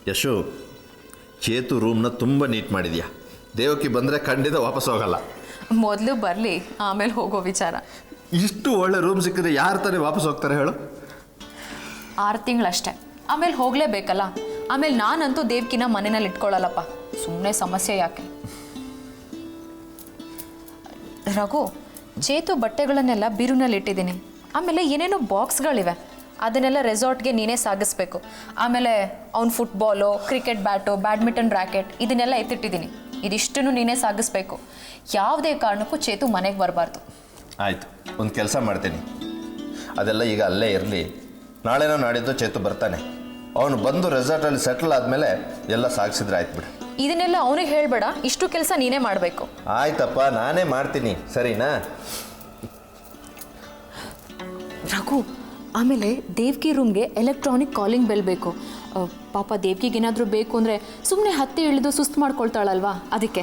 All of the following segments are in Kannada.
ಯಶು, ಚೇತು ರೂಮ್ನ ತುಂಬ ನೀಟ್ ಮಾಡಿದ್ಯಾ. ದೇವಕಿ ಬಂದರೆ ಖಂಡಿತ ವಾಪಸ್ ಹೋಗಲ್ಲ. ಮೊದಲು ಬರಲಿ, ಆಮೇಲೆ ಹೋಗೋ ವಿಚಾರ. ಇಷ್ಟು ಒಳ್ಳೆ ರೂಮ್ ಸಿಕ್ಕಿದ್ರೆ ಯಾರು ತಾನೇ ವಾಪಸ್ ಹೋಗ್ತಾರೆ ಹೇಳು? 6 ತಿಂಗಳಷ್ಟೇ, ಆಮೇಲೆ ಹೋಗಲೇಬೇಕಲ್ಲ. ಆಮೇಲೆ ನಾನಂತೂ ದೇವ್ಕಿನ ಮನೆಯಲ್ಲಿ ಇಟ್ಕೊಳ್ಳಲ್ಲಪ್ಪ, ಸುಮ್ಮನೆ ಸಮಸ್ಯೆ ಯಾಕೆ. ರಘು, ಚೇತು ಬಟ್ಟೆಗಳನ್ನೆಲ್ಲ ಬೀರುನಲ್ಲಿ ಇಟ್ಟಿದ್ದೀನಿ. ಆಮೇಲೆ ಏನೇನೋ ಬಾಕ್ಸ್ಗಳಿವೆ, ಅದನ್ನೆಲ್ಲ ರೆಸಾರ್ಟ್ಗೆ ನೀನೇ ಸಾಗಿಸ್ಬೇಕು. ಆಮೇಲೆ ಅವ್ನು football, cricket bat, badminton racket ಇದನ್ನೆಲ್ಲ ಎತ್ತಿಟ್ಟಿದ್ದೀನಿ. ಇದಿಷ್ಟನ್ನು ನೀನೇ ಸಾಗಿಸ್ಬೇಕು. ಯಾವುದೇ ಕಾರಣಕ್ಕೂ ಚೇತು ಮನೆಗೆ ಬರಬಾರ್ದು. ಆಯಿತು, ಒಂದು ಕೆಲಸ ಮಾಡ್ತೀನಿ. ಅದೆಲ್ಲ ಈಗ ಅಲ್ಲೇ ಇರಲಿ. ನಾಳೆನೋ ನಾಡಿದ್ದು ಚೇತು ಬರ್ತಾನೆ. ಅವನು ಬಂದು ರೆಸಾರ್ಟಲ್ಲಿ ಸೆಟ್ಲ್ ಆದಮೇಲೆ ಎಲ್ಲ ಸಾಗಿಸಿದ್ರೆ ಆಯ್ತು ಬಿಡು. ಇದನ್ನೆಲ್ಲ ಅವನಿಗೆ ಹೇಳಬೇಡ, ಇಷ್ಟು ಕೆಲಸ ನೀನೇ ಮಾಡಬೇಕು. ಆಯ್ತಪ್ಪ, ನಾನೇ ಮಾಡ್ತೀನಿ, ಸರಿನಾ? ರಘು, ಆಮೇಲೆ ದೇವ್ಕಿ ರೂಮ್ಗೆ ಎಲೆಕ್ಟ್ರಾನಿಕ್ ಕಾಲಿಂಗ್ ಬೆಲ್ ಬೇಕು. ಪಾಪ ದೇವ್ಕಿಗೇನಾದರೂ ಬೇಕು ಅಂದರೆ ಸುಮ್ಮನೆ ಹತ್ತಿ ಇಳಿದು ಸುಸ್ತು ಮಾಡ್ಕೊಳ್ತಾಳಲ್ವಾ, ಅದಕ್ಕೆ.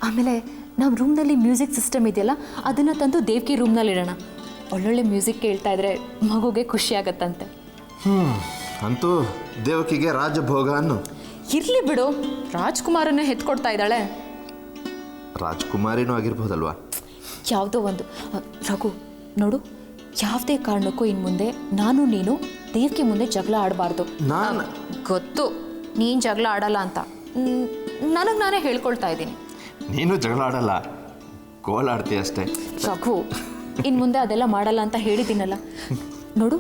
ಆಮೇಲೆ ನಮ್ಮ ರೂಮ್ನಲ್ಲಿ ಮ್ಯೂಸಿಕ್ ಸಿಸ್ಟಮ್ ಇದೆಯಲ್ಲ, ಅದನ್ನು ತಂದು ದೇವ್ಕಿ ರೂಮ್ನಲ್ಲಿ ಇಡೋಣ. ಒಳ್ಳೊಳ್ಳೆ ಮ್ಯೂಸಿಕ್ ಕೇಳ್ತಾ ಇದ್ರೆ ಮಗುಗೆ ಖುಷಿ ಆಗತ್ತಂತೆ. ಅಂತೂ ದೇವಕಿಗೆ ರಾಜಭೋಗ ಅನ್ನು. ಇರಲಿ ಬಿಡು, ರಾಜ್ಕುಮಾರನ್ನೇ ಹೆತ್ಕೊಡ್ತಾ ಇದ್ದಾಳೆ. ರಾಜ್ಕುಮಾರಿನೂ ಆಗಿರ್ಬೋದಲ್ವಾ? ಯಾವುದೋ ಒಂದು. ರಘು ನೋಡು, ಯಾವುದೇ ಕಾರಣಕ್ಕೂ ಇನ್ನು ಮುಂದೆ ನಾನು ನೀನು ದೇವ್ಕಿ ಮುಂದೆ ಜಗಳ ಆಡಬಾರ್ದು. ಗೊತ್ತು ನೀನು ಜಗಳ ಆಡಲ್ಲ ಅಂತ, ನನಗೆ ನಾನೇ ಹೇಳ್ಕೊಳ್ತಾ ಇದ್ದೀನಿ. ನೀನು ಜಗಳ ಆಡಲ್ಲ, ಗೋಳಾಡ್ತೀಯ ಅಷ್ಟೇ. ರಘು, ಇನ್ನು ಮುಂದೆ ಅದೆಲ್ಲ ಮಾಡಲ್ಲ ಅಂತ ಹೇಳಿದ್ದೀನಲ್ಲ. ನೋಡು,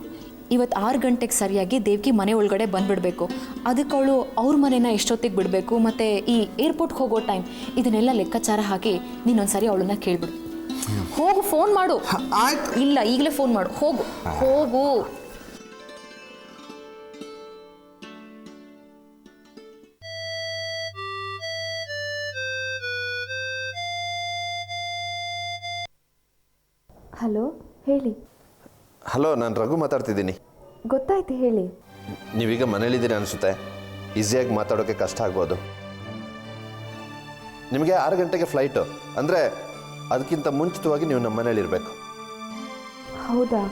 ಇವತ್ತು 6 ಗಂಟೆಗೆ ಸರಿಯಾಗಿ ದೇವ್ಕಿ ಮನೆ ಒಳಗಡೆ ಬಂದುಬಿಡಬೇಕು. ಅದಕ್ಕೆ ಅವಳು ಅವ್ರ ಮನೇನ ಎಷ್ಟೊತ್ತಿಗೆ ಬಿಡಬೇಕು, ಮತ್ತು ಈ ಏರ್ಪೋರ್ಟ್ಗೆ ಹೋಗೋ ಟೈಮ್, ಇದನ್ನೆಲ್ಲ ಲೆಕ್ಕಾಚಾರ ಹಾಕಿ ನೀನೊಂದ್ಸರಿ ಅವಳನ್ನ ಕೇಳ್ಬಿಡು. ಹೋಗು, ಫೋನ್ ಮಾಡು. ಇಲ್ಲ, ಈಗಲೇ ಫೋನ್ ಮಾಡು. ಹೋಗು ಹೋಗು. ಹಲೋ, ಹೇಳಿ. ಹಲೋ, ನಾನು ರಘು ಮಾತಾಡ್ತಿದ್ದೀನಿ. ಗೊತ್ತಾಯ್ತು, ಹೇಳಿ. ನೀವೀಗ ಮನೇಲಿದ್ದೀರಿ ಅನಿಸುತ್ತೆ. ಈಸಿಯಾಗಿ ಮಾತಾಡೋಕ್ಕೆ ಕಷ್ಟ ಆಗ್ಬೋದು. ನಿಮಗೆ 6 ಗಂಟೆಗೆ ಫ್ಲೈಟು, ಅಂದರೆ ಅದಕ್ಕಿಂತ ಮುಂಚಿತವಾಗಿ ನೀವು ನಮ್ಮ ಮನೇಲಿರಬೇಕು. ಹೌದಾ?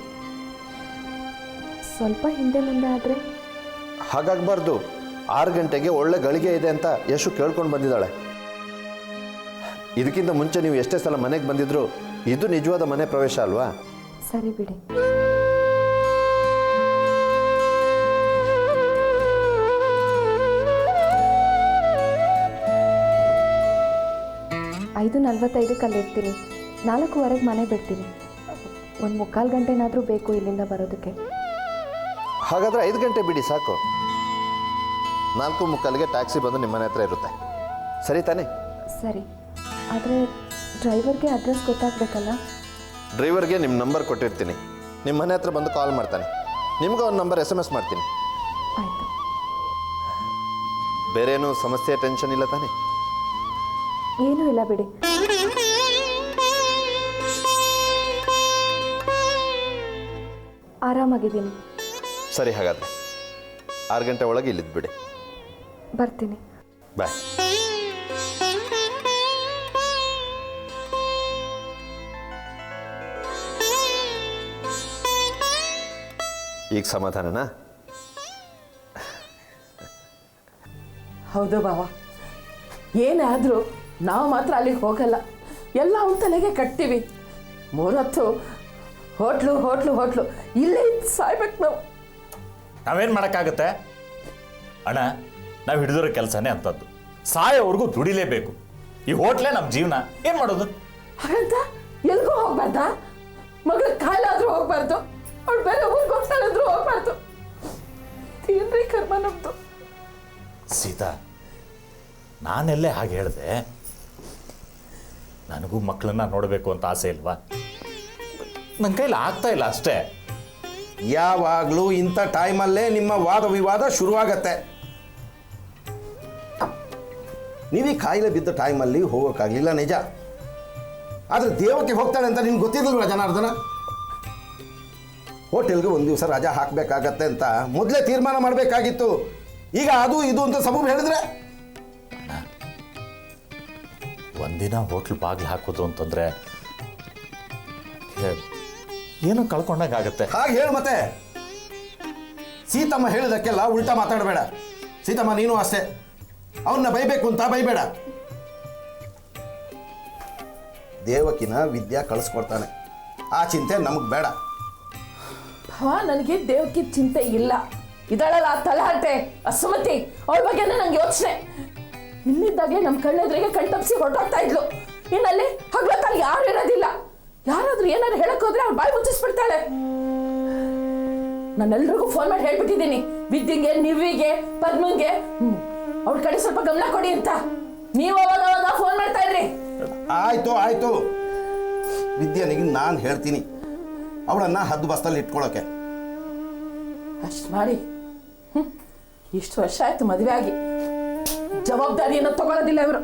ಸ್ವಲ್ಪ ಹಿಂದೆ ಮುಂದೆ ಆದರೆ? ಹಾಗಾಗಬಾರ್ದು. 6 ಗಂಟೆಗೆ ಒಳ್ಳೆ ಗಳಿಗೆ ಇದೆ ಅಂತ ಯಶು ಕೇಳ್ಕೊಂಡು ಬಂದಿದ್ದಾಳೆ. ಇದಕ್ಕಿಂತ ಮುಂಚೆ ನೀವು ಎಷ್ಟೇ ಸಲ ಮನೆಗೆ ಬಂದಿದ್ರು ಇದು ನಿಜವಾದ ಮನೆ ಪ್ರವೇಶ ಅಲ್ವಾ? ಸರಿ ಬಿಡಿ. ಐದು 45ಕ್ಕೆ ಅಲ್ಲಿರ್ತೀನಿ. 4:15ಕ್ಕೆ ಮನೆ ಬಿಡ್ತೀನಿ. ಒಂದು 3/4 ಗಂಟೆನಾದರೂ ಬೇಕು ಇಲ್ಲಿಂದ ಬರೋದಕ್ಕೆ. ಹಾಗಾದರೆ 5 ಗಂಟೆ ಬಿಡಿ ಸಾಕು. 4:45ಗೆ ಟ್ಯಾಕ್ಸಿ ಬಂದು ನಿಮ್ಮ ಮನೆ ಹತ್ರ ಇರುತ್ತೆ. ಸರಿ ತಾನೇ? ಸರಿ, ಆದರೆ ಡ್ರೈವರ್ಗೆ ಅಡ್ರೆಸ್ ಗೊತ್ತಾಗಬೇಕಲ್ಲ? ಡ್ರೈವರ್ಗೆ ನಿಮ್ಮ ನಂಬರ್ ಕೊಟ್ಟಿರ್ತೀನಿ. ನಿಮ್ಮ ಮನೆ ಹತ್ರ ಬಂದು ಕಾಲ್ ಮಾಡ್ತಾನೆ. ನಿಮ್ಗೆ ಒಂದು ನಂಬರ್ SMS ಮಾಡ್ತೀನಿ. ಆಯಿತು. ಬೇರೇನೂ ಸಮಸ್ಯೆ, ಟೆನ್ಷನ್ ಇಲ್ಲ ತಾನೇ? ಏನೂ ಇಲ್ಲ ಬಿಡಿ. ಆರಾಮಾಗಿದ್ದೀನಿ. ಸರಿ, ಹಾಗಾದರೆ 6 ಗಂಟೆ ಒಳಗೆ ಇಲ್ಲಿದ್ದು ಬಿಡಿ. ಬರ್ತೀನಿ. ಬಾಯ್. ಈಗ ಸಮಾಧಾನನಾ? ಹೌದು ಬಾವ, ಏನಾದರೂ ನಾವು ಮಾತ್ರ ಅಲ್ಲಿಗೆ ಹೋಗಲ್ಲ. ಎಲ್ಲ ಅವನ ತಲೆಗೆ ಕಟ್ತೀವಿ. 3 ಹೊತ್ತು ಹೋಟ್ಲು ಹೋಟ್ಲು ಹೋಟ್ಲು ಇಲ್ಲೇ ಸಾಯ್ಬೇಕು ನಾವು. ನಾವೇನು ಮಾಡೋಕ್ಕಾಗತ್ತೆ ಅಣ್ಣ? ನಾವು ಹಿಡಿದಿರೋ ಕೆಲಸನೇ ಅಂಥದ್ದು. ಸಾಯೋವರೆಗೂ ದುಡಿಲೇಬೇಕು. ಈ ಹೋಟ್ಲೇ ನಮ್ಮ ಜೀವನ. ಏನು ಮಾಡೋದು? ಹಾಗಂತ ಎಲ್ಗೂ ಹೋಗ್ಬಾರ್ದಾ? ಮಗಳ ಕಾಯಿಲಾದ್ರೂ ಹೋಗ್ಬಾರ್ದು, ಅವಳು ಬೇರೆ ಊರಿಗೆ ಹೋಗ್ತಾಳಂದ್ರೂ ಹೋಗ್ಬಾರ್ದು. ಏನ್ರಿ ಕರ್ಮ ನಮ್ದು. ಸೀತಾ, ನಾನೆಲ್ಲೇ ಹಾಗೆ ಹೇಳಿದೆ? ನನಗೂ ಮಕ್ಕಳನ್ನ ನೋಡಬೇಕು ಅಂತ ಆಸೆ ಇಲ್ವಾ? ನನ್ನ ಕೈಲಿ ಆಗ್ತಾ ಇಲ್ಲ ಅಷ್ಟೇ. ಯಾವಾಗಲೂ ಇಂಥ ಟೈಮಲ್ಲೇ ನಿಮ್ಮ ವಾದ ವಿವಾದ ಶುರುವಾಗತ್ತೆ. ನೀವೀ ಕಾಯಿಲೆ ಬಿದ್ದ ಟೈಮಲ್ಲಿ ಹೋಗೋಕ್ಕಾಗಲಿಲ್ಲ ನಿಜ. ಆದರೆ ದೇವಕ್ಕೆ ಹೋಗ್ತಾಳೆ ಅಂತ ನಿಮ್ಗೆ ಗೊತ್ತಿರಲಿಲ್ವ ಜನಾರ್ದನ? ಹೋಟೆಲ್ಗೆ ಒಂದು ದಿವಸ ರಜಾ ಹಾಕಬೇಕಾಗತ್ತೆ ಅಂತ ಮೊದಲೇ ತೀರ್ಮಾನ ಮಾಡಬೇಕಾಗಿತ್ತು. ಈಗ ಅದು ಇದು ಅಂತ ಸಬೂಬ್ ಹೇಳಿದ್ರೆ ಒಂದಿನ ಹೋಟ್ಲ್ ಬಾಗಿಲು ಹಾಕೋದು ಅಂತಂದರೆ ಏನೋ ಕಳ್ಕೊಂಡಾಗತ್ತೆ. ಹಾಗೆ ಹೇಳು ಮತ್ತೆ. ಸೀತಮ್ಮ ಹೇಳಿದಕ್ಕೆಲ್ಲ ಉಲ್ಟಾ ಮಾತಾಡಬೇಡ. ಸೀತಮ್ಮ ನೀನು ಅಷ್ಟೇ, ಅವನ್ನ ಬೈಬೇಕು ಅಂತ ಬೈಬೇಡ. ದೇವಕಿನ ವಿದ್ಯಾ ಕಳಿಸ್ಕೊಡ್ತಾನೆ, ಆ ಚಿಂತೆ ನಮಗೆ ಬೇಡ. ಭಾವ, ನನಗೆ ದೇವಕ್ಕೆ ಚಿಂತೆ ಇಲ್ಲ. ಇದಳಲ್ಲ ಆ ತಲಹಟೆ ಆ ಸುಮತಿ, ಅವಳ ಬಗ್ಗೆನೇ ನಂಗೆ ಯೋಚನೆ. ಇಲ್ಲಿದ್ದಾಗೆ ನಮ್ಮ ಕಣ್ಣೆದ್ರಿಗೆ ಕಣ್ತಪ್ಸಿ ಹೊರಟೋಗ್ತಾ ಇದ್ಲು. ಇನ್ನಲ್ಲಿ ಹಗ್ಲತ್ತಾಗ ಯಾರು ಇರೋದಿಲ್ಲ. ಯಾರಾದ್ರೂ ಏನಾದ್ರು ಹೇಳಕ್ ಹೋದ್ರೆ ಅವ್ಳು ಬಾಯಿ ಮುಚ್ಚಿಸ್ಬಿಡ್ತಾಳೆ. ನಾನೆಲ್ರಿಗೂ ಫೋನ್ ಮಾಡಿ ಹೇಳ್ಬಿಟ್ಟಿದ್ದೀನಿ, ವಿದ್ಯೆಗೆ, ನಿವ್ವಿಗೆ, ಪದ್ಮಂಗೆ ಅವ್ಳ ಕಡೆ ಸ್ವಲ್ಪ ಗಮನ ಕೊಡಿ ಅಂತ. ನೀವು ಅವಾಗ ಫೋನ್ ಮಾಡ್ತಾ ಇದ್ರಿ. ಆಯ್ತು ವಿದ್ಯಾನಿಗೆ ನಾನು ಹೇಳ್ತೀನಿ ಅವಳನ್ನ ಹದ್ದು ಬಸ್ತಲ್ಲಿ ಇಟ್ಕೊಳ್ಳೋಕೆ. ಅಷ್ಟು ಮಾಡಿ ಇಷ್ಟು ವರ್ಷ ಆಯ್ತು ಮದುವೆ ಆಗಿ, ಜವಾಬ್ದಾರಿಯನ್ನು ತಗೊಳ್ಳೋದಿಲ್ಲ ಇವರು.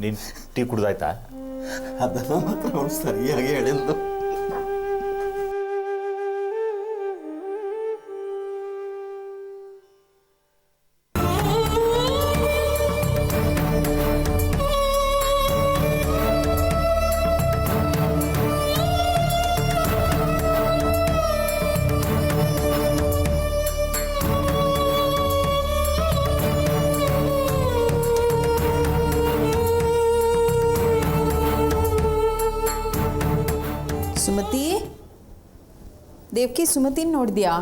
ನೀನು ಟೀ ಕುಡ್ದಾಯ್ತಾ? ಅದನ್ನ ಮಾತ್ರ ಅವಳು ಸರಿಯಾಗಿ ಹೇಳಿದ್ದು. ಸುಮತಿ, ದೇವ್ಕಿ ಸುಮತಿನ ನೋಡಿದ್ಯಾ?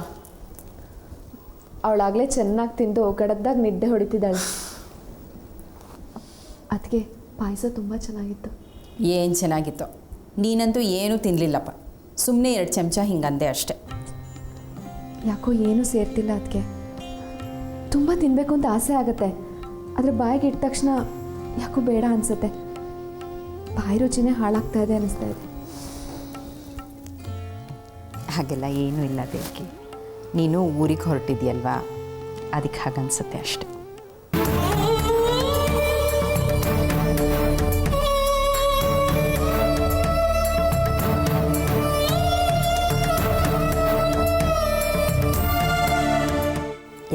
ಅವಳಾಗಲೇ ಚೆನ್ನಾಗಿ ತಿಂದು ಗಡದ್ದಾಗ ನಿದ್ದೆ ಹೊಡಿತಿದ್ದಾಳೆ. ಅದಕ್ಕೆ ಪಾಯಸ ತುಂಬ ಚೆನ್ನಾಗಿತ್ತು. ಏನು ಚೆನ್ನಾಗಿತ್ತು. ನೀನಂತೂ ಏನೂ ತಿನ್ನಲಿಲ್ಲಪ್ಪ, ಸುಮ್ಮನೆ 2 ಚಮಚ ಹಿಂಗಂದೆ ಅಷ್ಟೆ. ಯಾಕೋ ಏನೂ ಸೇರ್ತಿಲ್ಲ. ಅದಕ್ಕೆ ತುಂಬ ತಿನ್ನಬೇಕು ಅಂತ ಆಸೆ ಆಗುತ್ತೆ, ಆದರೆ ಬಾಯಿಗೆ ಇಟ್ಟ ತಕ್ಷಣ ಯಾಕೋ ಬೇಡ ಅನಿಸುತ್ತೆ. ಬಾಯಿ ರುಚಿನೇ ಹಾಳಾಗ್ತಾ ಇದೆ ಅನ್ನಿಸ್ತಾ ಇದೆ. ಹಾಗೆಲ್ಲ ಏನೂ ಇಲ್ಲ ದೇವ್ಕಿ, ನೀನು ಊರಿಗೆ ಹೊರಟಿದ್ಯಲ್ವಾ, ಅದಕ್ಕೆ ಹಾಗನ್ಸುತ್ತೆ ಅಷ್ಟೆ.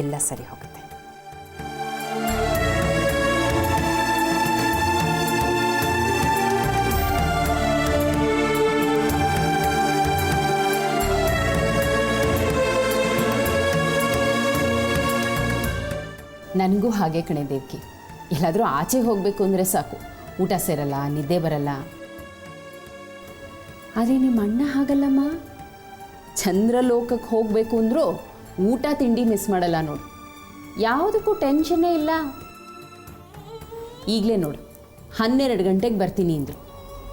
ಎಲ್ಲ ಸರಿ ಹೋಗುತ್ತೆ. ನನಗೂ ಹಾಗೆ ಕಣೆ ದೇವ್ಕಿ, ಎಲ್ಲಾದರೂ ಆಚೆ ಹೋಗಬೇಕು ಅಂದರೆ ಸಾಕು, ಊಟ ಸೇರಲ್ಲ, ನಿದ್ದೆ ಬರಲ್ಲ. ಆದರೆ ನಿಮ್ಮ ಅಣ್ಣ ಹಾಗಲ್ಲಮ್ಮ, ಚಂದ್ರಲೋಕಕ್ಕೆ ಹೋಗಬೇಕು ಅಂದರೂ ಊಟ ತಿಂಡಿ ಮಿಸ್ ಮಾಡಲ್ಲ ನೋಡು, ಯಾವುದಕ್ಕೂ ಟೆನ್ಷನ್ನೇ ಇಲ್ಲ. ಈಗಲೇ ನೋಡು, 12 ಗಂಟೆಗೆ ಬರ್ತೀನಿ ಅಂದರು,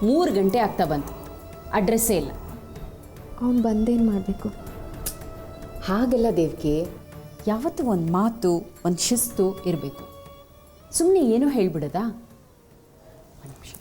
3 ಗಂಟೆ ಆಗ್ತಾ ಬಂತು, ಅಡ್ರೆಸ್ಸೇ ಇಲ್ಲ. ಅವ್ನು ಬಂದೇನು ಮಾಡಬೇಕು? ಹಾಗೆಲ್ಲ ದೇವ್ಕಿ, ಯಾವತ್ತೂ ಒಂದು ಮಾತು, ಒಂದು ಶಿಸ್ತು ಇರಬೇಕು. ಸುಮ್ಮನೆ ಏನೋ ಹೇಳ್ಬಿಡೋದಾ? ಒಂದು ನಿಮಿಷ.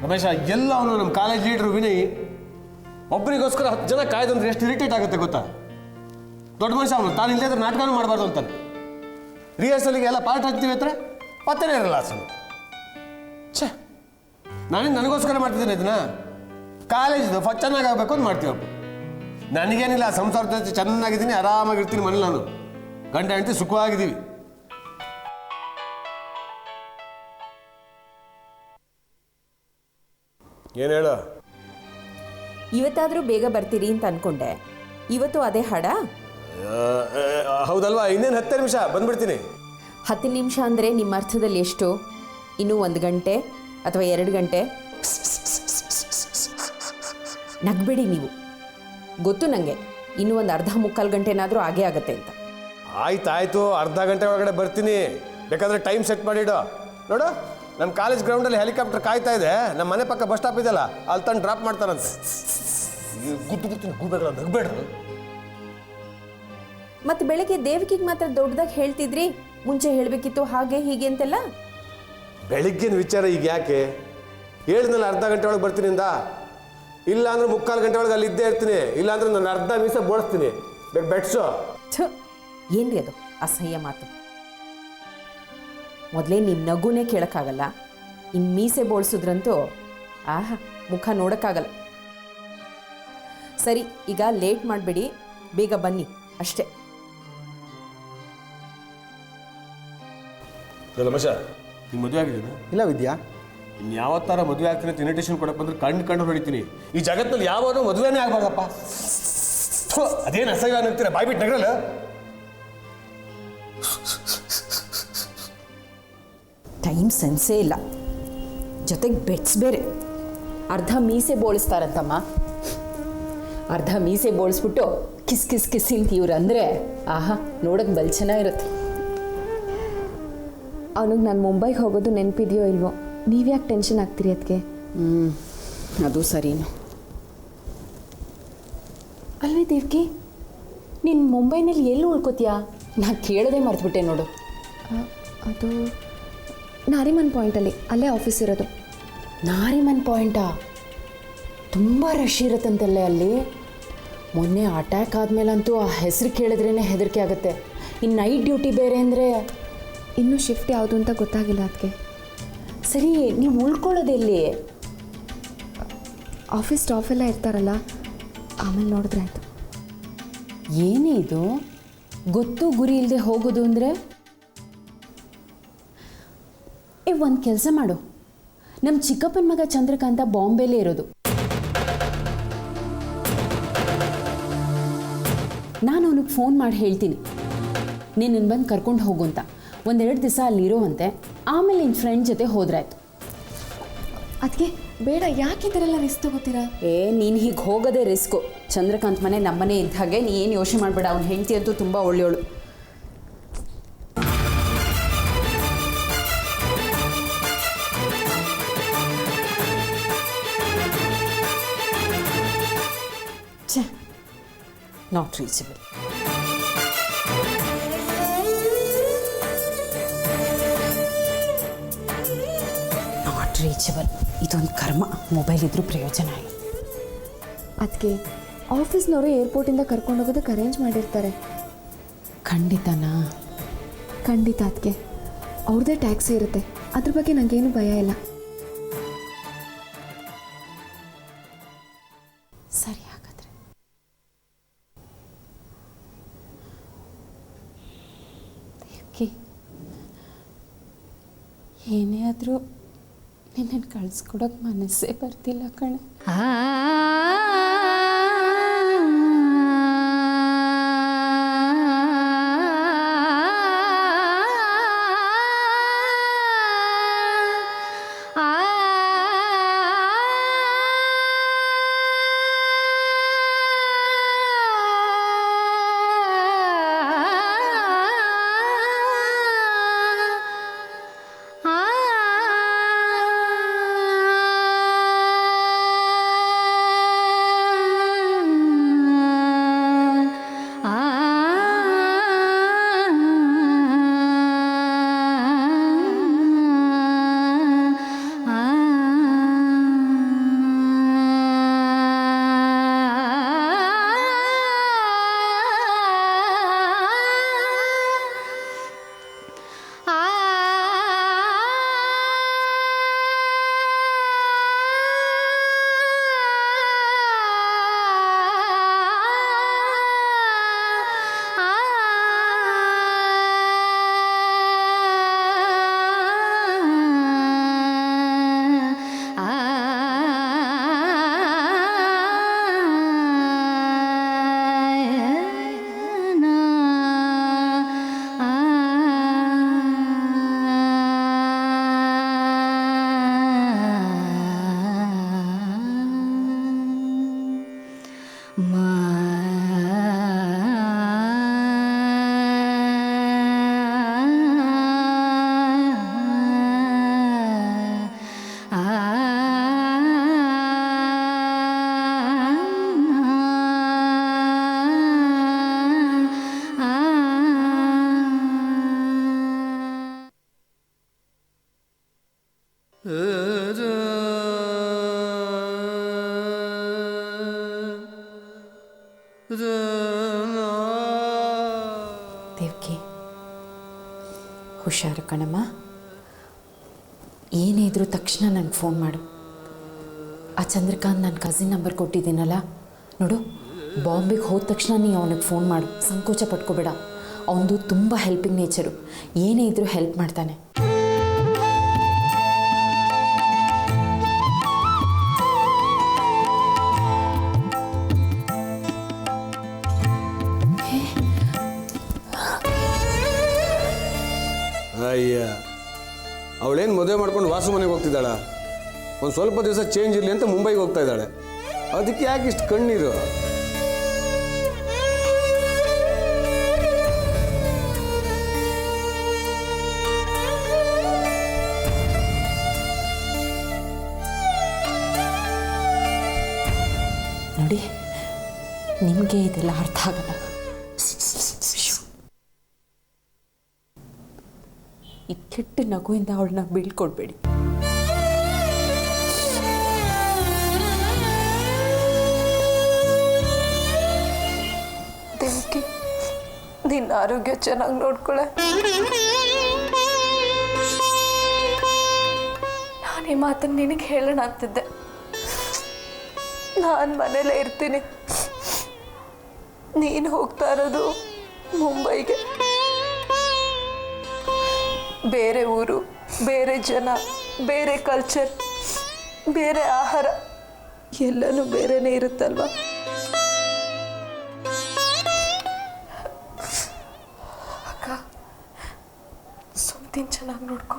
ರಮೇಶ, ಎಲ್ಲ ಅವನು ನಮ್ಮ ಕಾಲೇಜ್ ಲೀಡ್ರು ವಿನಯ್ ಒಬ್ಬರಿಗೋಸ್ಕರ 10 ಜನ ಕಾಯ್ದಂದ್ರೆ ಎಷ್ಟು ಇರಿಟೇಟ್ ಆಗುತ್ತೆ ಗೊತ್ತಾ? ದೊಡ್ಡ ಮನುಷ್ಯ ಅವನು, ತಾನು ಇಲ್ಲದೇ ಇದ್ರೆ ನಾಟಕನೂ ಮಾಡಬಾರ್ದು ಅಂತಾನೆ. ರಿಹರ್ಸಲ್ಗೆ ಎಲ್ಲ ಪಾರ್ಟ್ ಹಾಕ್ತೀವಿ ಅಂದರೆ ಪತ್ತನೇ ಇರಲ್ಲ ಅಸಲು. ಛೇ, ನನಗೋಸ್ಕರ ಮಾಡ್ತಿದ್ದೇನೆ ಇದನ್ನ. ಕಾಲೇಜ್ದು ಚೆನ್ನಾಗಾಗಬೇಕು ಅಂತ ಮಾಡ್ತೀವಪ್ಪ. ನನಗೇನಿಲ್ಲ, ಸಂಸಾರದ ಜೊತೆ ಚೆನ್ನಾಗಿದ್ದೀನಿ, ಆರಾಮಾಗಿರ್ತೀನಿ ಮನೇಲಿ. ನಾನು ಗಂಡ ಹೆಂಡತಿ ಸುಖವಾಗಿದ್ದೀವಿ. ಏನು ಹೇಳು? ಇವತ್ತಾದರೂ ಬೇಗ ಬರ್ತೀರಿ ಅಂತ ಅನ್ಕೊಂಡೆ, ಇವತ್ತು ಅದೇ ಹಾಡ? ಹೌದಲ್ವಾ, ಇನ್ನೇನು 10 ನಿಮಿಷ ಬಂದ್ಬಿಡ್ತೀನಿ. 10 ನಿಮಿಷ ಅಂದರೆ ನಿಮ್ಮ ಅರ್ಥದಲ್ಲಿ ಎಷ್ಟು? ಇನ್ನೂ 1 ಗಂಟೆ ಅಥವಾ 2 ಗಂಟೆ? ನಗ್ಬೇಡಿ ನೀವು, ಗೊತ್ತು ನನಗೆ ಇನ್ನೂ ಒಂದು ಅರ್ಧ ಮುಕ್ಕಾಲು ಗಂಟೆನಾದರೂ ಆಗೇ ಆಗುತ್ತೆ ಅಂತ. ಆಯ್ತು, ಅರ್ಧ ಗಂಟೆ ಒಳಗಡೆ ಬರ್ತೀನಿ. ಬೇಕಾದರೆ ಟೈಮ್ ಸೆಟ್ ಮಾಡಿಡು. ನೋಡು, ನಮ್ಮ ಕಾಲೇಜ್ ಗ್ರೌಂಡಲ್ಲಿ ಹೆಲಿಕಾಪ್ಟರ್ ಕಾಯ್ತಾ ಇದೆ. ನಮ್ಮ ಮನೆ ಪಕ್ಕ ಬಸ್ ಸ್ಟಾಪ್ ಇದೆಯಲ್ಲ, ಅಲ್ಲಿ ತಂದು ಡ್ರಾಪ್ ಮಾಡ್ತಾರಂತೆ. ಗುದ್ದು ಗುತ್ತಿನ ಗೂಬೆಗಳ ನಗಬೇಡ್ರು. ಮತ್ತೆ ಬೆಳಗ್ಗೆ ದೇವಕಿಗೆ ಮಾತ್ರ ದೊಡ್ಡದಾಗಿ ಹೇಳ್ತಿದ್ರಿ, ಮುಂಚೆ ಹೇಳಬೇಕಿತ್ತು ಹಾಗೆ ಹೀಗೆ ಅಂತೆಲ್ಲ. ಬೆಳಿಗ್ಗಿನ ವಿಚಾರ ಈಗ ಯಾಕೆ? ಹೇಳಿದ್ಮೇಲೆ ಅರ್ಧ ಗಂಟೆ ಒಳಗೆ ಬರ್ತೀನಿ ಅಂದ. ಇಲ್ಲ ಅಂದ್ರೆ 3/4 ಗಂಟೆ ಒಳಗೆ ಅಲ್ಲಿ ಇದ್ದೇ ಇರ್ತೀನಿ. ಇಲ್ಲ ಅಂದ್ರೆ ನಾನು ಅರ್ಧ ಮೀಸೆ ಬೋಳಿಸ್ತೀನಿ. ಬೇಕು ಬೆಟ್ಸು. ಏನ್ರಿ ಅದು ಅಸಹ್ಯ ಮಾತು. ಮೊದಲೇ ನಿಮ್ಮ ನಗುನೇ ಕೇಳೋಕ್ಕಾಗಲ್ಲ, ಇನ್ನು ಮೀಸೆ ಬೋಳ್ಸಿದ್ರಂತೂ ಆಹಾ ಮುಖ ನೋಡೋಕ್ಕಾಗಲ್ಲ. ಸರಿ, ಈಗ ಲೇಟ್ ಮಾಡಬೇಡಿ, ಬೇಗ ಬನ್ನಿ ಅಷ್ಟೇ. ರಮೇಶ, ನೀನು ಮದುವೆ ಆಗಿದ್ದೀನ? ಇಲ್ಲ ವಿದ್ಯಾ, ಇನ್ನು ಯಾವತ್ತಾರ ಮದುವೆ ಆಗ್ತೀನಿ ಅಂತ ಇನ್ವಿಟೇಷನ್ ಕೊಡಕ್ಕೆ ಬಂದ್ರೆ ಕಣ್ಣು ಹೊಡಿತೀನಿ. ಈ ಜಗತ್ತಿನಲ್ಲಿ ಯಾವಾಗೂ ಮದುವೆನೇ ಆಗ್ಬಾರ್ದಪ್ಪ. ಅದೇನು ಅಸಹ್ಯ ಅನ್ನಿರ್ತೀರ, ಬಾಯ್ಬಿಟ್ಟು ನಗರಲ್ಲ. ಟೈಮ್ ಸೆನ್ಸೇ ಇಲ್ಲ, ಜೊತೆಗೆ ಬೆಟ್ಸ್ ಬೇರೆ. ಅರ್ಧ ಮೀಸೆ ಬೋಳಿಸ್ತಾರಂತಮ್ಮ, ಅರ್ಧ ಮೀಸೆ ಬೋಳಿಸ್ಬಿಟ್ಟು ಕಿಸ್ ಕಿಸ್ ಕಿಸ್ ಇವ್ರು ಅಂದರೆ ಆಹಾ ನೋಡೋಕೆ ಬಲ್ ಚೆನ್ನಾಗಿರುತ್ತೆ. ಅವನಿಗೆ ನಾನು ಮುಂಬೈಗೆ ಹೋಗೋದು ನೆನಪಿದೆಯೋ ಇಲ್ವೋ? ನೀವ್ಯಾಕೆ ಟೆನ್ಷನ್ ಆಗ್ತೀರಿ ಅದಕ್ಕೆ? ಅದು ಸರಿನು. ಅಲ್ವೇ ದೇವ್ಕಿ, ನೀನು ಮುಂಬೈನಲ್ಲಿ ಎಲ್ಲಿ ಉಳ್ಕೋತೀಯಾ? ನಾ ಕೇಳೋದೇ ಮರ್ತ್ಬಿಟ್ಟೆ ನೋಡು. ಅದು ನಾರಿಮನ್ ಪಾಯಿಂಟಲ್ಲಿ, ಅಲ್ಲೇ ಆಫೀಸ್ ಇರೋದು. ನಾರಿಮನ್ ಪಾಯಿಂಟಾ? ತುಂಬ ರಶ್ ಇರುತ್ತಂತಲ್ಲೇ ಅಲ್ಲಿ. ಮೊನ್ನೆ ಅಟ್ಯಾಕ್ ಆದಮೇಲಂತೂ ಆ ಹೆಸರು ಕೇಳಿದ್ರೇ ಹೆದರಿಕೆ ಆಗುತ್ತೆ. ಇನ್ನು ನೈಟ್ ಡ್ಯೂಟಿ ಬೇರೆ ಅಂದರೆ. ಇನ್ನೂ ಶಿಫ್ಟ್ ಯಾವುದು ಅಂತ ಗೊತ್ತಾಗಿಲ್ಲ ಅದಕ್ಕೆ. ಸರಿ, ನೀವು ಉಳ್ಕೊಳ್ಳೋದೆಲ್ಲಿ? ಆಫೀಸ್ ಸ್ಟಾಫೆಲ್ಲ ಇರ್ತಾರಲ್ಲ, ಆಮೇಲೆ ನೋಡಿದ್ರೆ ಆಯಿತು. ಏನೇ ಇದು ಗೊತ್ತು ಗುರಿ ಇಲ್ಲದೆ ಹೋಗೋದು ಅಂದರೆ? ಒಂದು ಕೆಲಸ ಮಾಡು, ನಮ್ಮ ಚಿಕ್ಕಪ್ಪನ ಮಗ ಚಂದ್ರಕಾಂತ ಬಾಂಬೆಲೇ ಇರೋದು. ನಾನು ಅವನಿಗೆ ಫೋನ್ ಮಾಡಿ ಹೇಳ್ತೀನಿ ನೀನು ಬಂದು ಕರ್ಕೊಂಡು ಹೋಗು ಅಂತ. 1-2 ದಿವಸ ಅಲ್ಲಿರೋವಂತೆ, ಆಮೇಲೆ ನಿನ್ನ ಫ್ರೆಂಡ್ ಜೊತೆ ಹೋದ್ರಾಯ್ತು. ಅದಕ್ಕೆ ಬೇಡ, ಯಾಕೆ ಈ ಥರ ಎಲ್ಲ ರಿಸ್ಕ್ ತಗೋತೀರಾ? ನೀನು ಹೀಗೆ ಹೋಗೋದೇ ರಿಸ್ಕು. ಚಂದ್ರಕಾಂತ್ ಮನೆ ನಮ್ಮನೆ ಇದ್ದ ಹಾಗೆ, ನೀ ಏನು ಯೋಚನೆ ಮಾಡಬೇಡ. ಅವ್ನ ಹೆಂಡತಿ ಅಂತೂ ತುಂಬ ಒಳ್ಳೆಯವಳು. ಛೇ, ನಾಟ್ ರೀಚಬಲ್. ನಾಟ್ ರೀಚಬಲ್, ಇದೊಂದು ಕರ್ಮ. ಮೊಬೈಲ್ ಇದ್ರೂ ಪ್ರಯೋಜನ ಇಲ್ಲ. ಅದಕ್ಕೆ ಆಫೀಸ್ನವರು ಏರ್ಪೋರ್ಟಿಂದ ಕರ್ಕೊಂಡು ಹೋಗೋದಕ್ಕೆ ಅರೇಂಜ್ ಮಾಡಿರ್ತಾರೆ. ಖಂಡಿತನಾ? ಖಂಡಿತ ಅದಕ್ಕೆ ಅವ್ರದ್ದೇ ಟ್ಯಾಕ್ಸಿ ಇರುತ್ತೆ, ಅದ್ರ ಬಗ್ಗೆ ನನಗೇನು ಭಯ ಇಲ್ಲ. ಸರಿ, ಹಾಗಾದ್ರೆ ದೇವ್ಕಿ, ಏನೇ ಆದರೂ ನಿನ್ನನ್ನು ಕಳಿಸ್ಕೊಡೋಕೆ ಮನಸ್ಸೇ ಬರ್ತಿಲ್ಲ ಕಣೆ. ಹುಷಾರು ಕಣಮ್ಮ. ಏನೇ ಇದ್ರೂ ತಕ್ಷಣ ನನಗೆ ಫೋನ್ ಮಾಡು. ಆ ಚಂದ್ರಕಾಂತ್ ನನ್ನ ಕಸಿನ್ ನಂಬರ್ ಕೊಟ್ಟಿದ್ದೀನಲ್ಲ ನೋಡು, ಬಾಂಬೆಗೆ ಹೋದ ತಕ್ಷಣ ನೀ ಅವನಿಗೆ ಫೋನ್ ಮಾಡು. ಸಂಕೋಚ ಪಟ್ಕೋಬೇಡ. ಅವನದು ತುಂಬ ಹೆಲ್ಪಿಂಗ್ ನೇಚರು. ಏನೇ ಇದ್ರೂ ಹೆಲ್ಪ್ ಮಾಡ್ತಾನೆ. ಅಯ್ಯ, ಅವಳೇನು ಮದುವೆ ಮಾಡ್ಕೊಂಡು ವಾಸು ಮನೆಗೆ ಹೋಗ್ತಿದ್ದಾಳ? ಒಂದು ಸ್ವಲ್ಪ ದಿವಸ ಚೇಂಜ್ ಇರಲಿ ಅಂತ ಮುಂಬೈಗೆ ಹೋಗ್ತಾ ಇದ್ದಾಳೆ. ಅದಕ್ಕೆ ಯಾಕೆ ಇಷ್ಟು ಕಣ್ಣೀರು? ನೋಡಿ, ನಿಮಗೆ ಇದೆಲ್ಲ ಅರ್ಥ ಆಗಲ್ಲ. ಈ ಕೆಟ್ಟ ನಗುವಿಂದ ಅವಳನ್ನ ಬೀಳ್ಕೊಡ್ಬೇಡಿ. ದೇವಕಿ, ನಿನ್ನ ಆರೋಗ್ಯ ಚೆನ್ನಾಗಿ ನೋಡ್ಕೊಳೆ. ನಾನು ಈ ಮಾತನ್ನು ನಿನಗೆ ಹೇಳೋಣ ಅಂತಿದ್ದೆ. ನಾನು ಮನೇಲೇ ಇರ್ತೀನಿ. ನೀನು ಹೋಗ್ತಾ ಇರೋದು ಮುಂಬೈಗೆ. ಬೇರೆ ಊರು, ಬೇರೆ ಜನ, ಬೇರೆ ಕಲ್ಚರ್, ಬೇರೆ ಆಹಾರ, ಎಲ್ಲನೂ ಬೇರೆನೇ ಇರುತ್ತಲ್ವ. ಅಕ್ಕ, ಸುಮ್ತೀನಿ, ಚೆನ್ನಾಗಿ ನೋಡ್ಕೊ.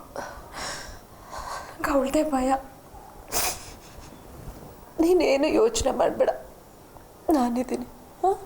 ಅವಳದೇ ಭಯ. ನೀನೇನು ಯೋಚನೆ ಮಾಡಬೇಡ, ನಾನಿದ್ದೀನಿ. ಹಾಂ,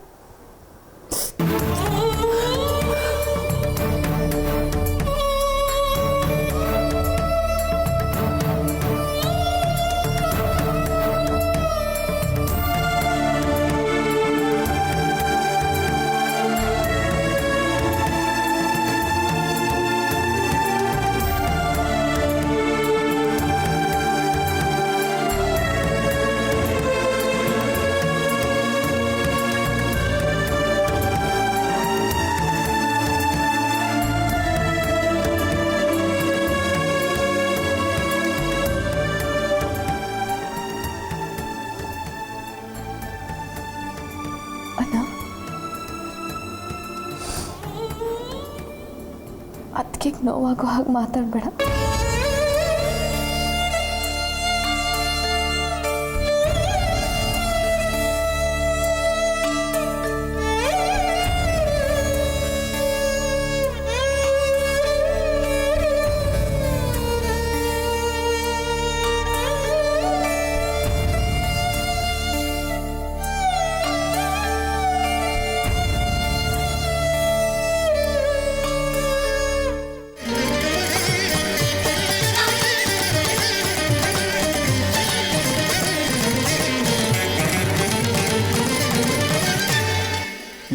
ಅದಕ್ಕೆ ನೋವಾಗೋ ಹಾಗೆ ಮಾತಾಡಬೇಡ.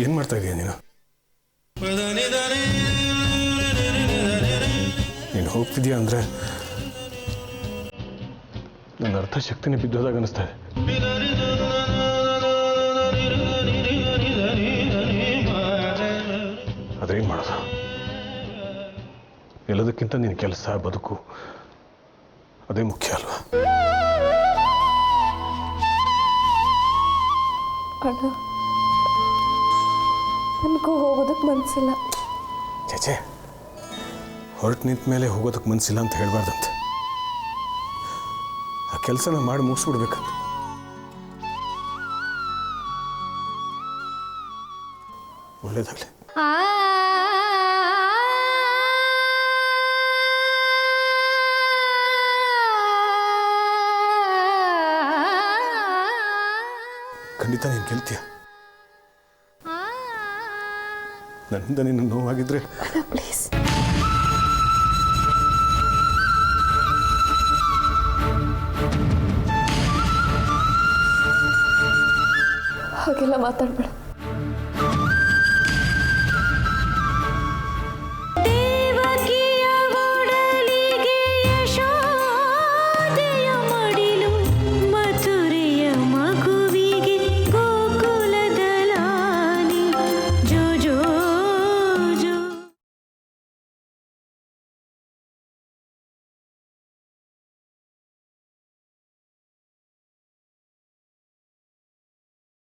ಏನು ಮಾಡ್ತಾ ಇದೀಯ ನೀನು? ನೀನು ಹೋಗ್ತಿದ್ಯಾ ಅಂದರೆ ನನ್ನ ಅರ್ಥಶಕ್ತಿನೇ ಬಿದ್ದೋದಾಗ ಅನಿಸ್ತಾ ಇದೆ. ಅದೇನು ಮಾಡೋದು? ಎಲ್ಲದಕ್ಕಿಂತ ನಿನ್ನ ಕೆಲಸ, ಬದುಕು ಅದೇ ಮುಖ್ಯ ಅಲ್ವಾ? ಅಣ್ಣ, ನನಗೂ ಹೋಗೋದಕ್ಕೆ ಮನಸ್ಸಿಲ್ಲ. ಚೇಚೆ, ಹೊರಟು ನಿಂತ ಮೇಲೆ ಹೋಗೋದಕ್ಕೆ ಮನಸ್ಸಿಲ್ಲ ಅಂತ ಹೇಳಬಾರ್ದಂತೆ. ಆ ಕೆಲಸನ ಮಾಡಿ ಮುಗಿಸ್ಬಿಡ್ಬೇಕಂತ. ಒಳ್ಳೇದಾಗಲಿ. ಖಂಡಿತ ನೀನು ಗೆಲ್ತೀಯ. ನನ್ನಿಂದ ನಿನ್ನ ನೋವಾಗಿದ್ರೆ ಪ್ಲೀಸ್. ಹಾಗೆಲ್ಲ ಮಾತಾಡಬೇಡ.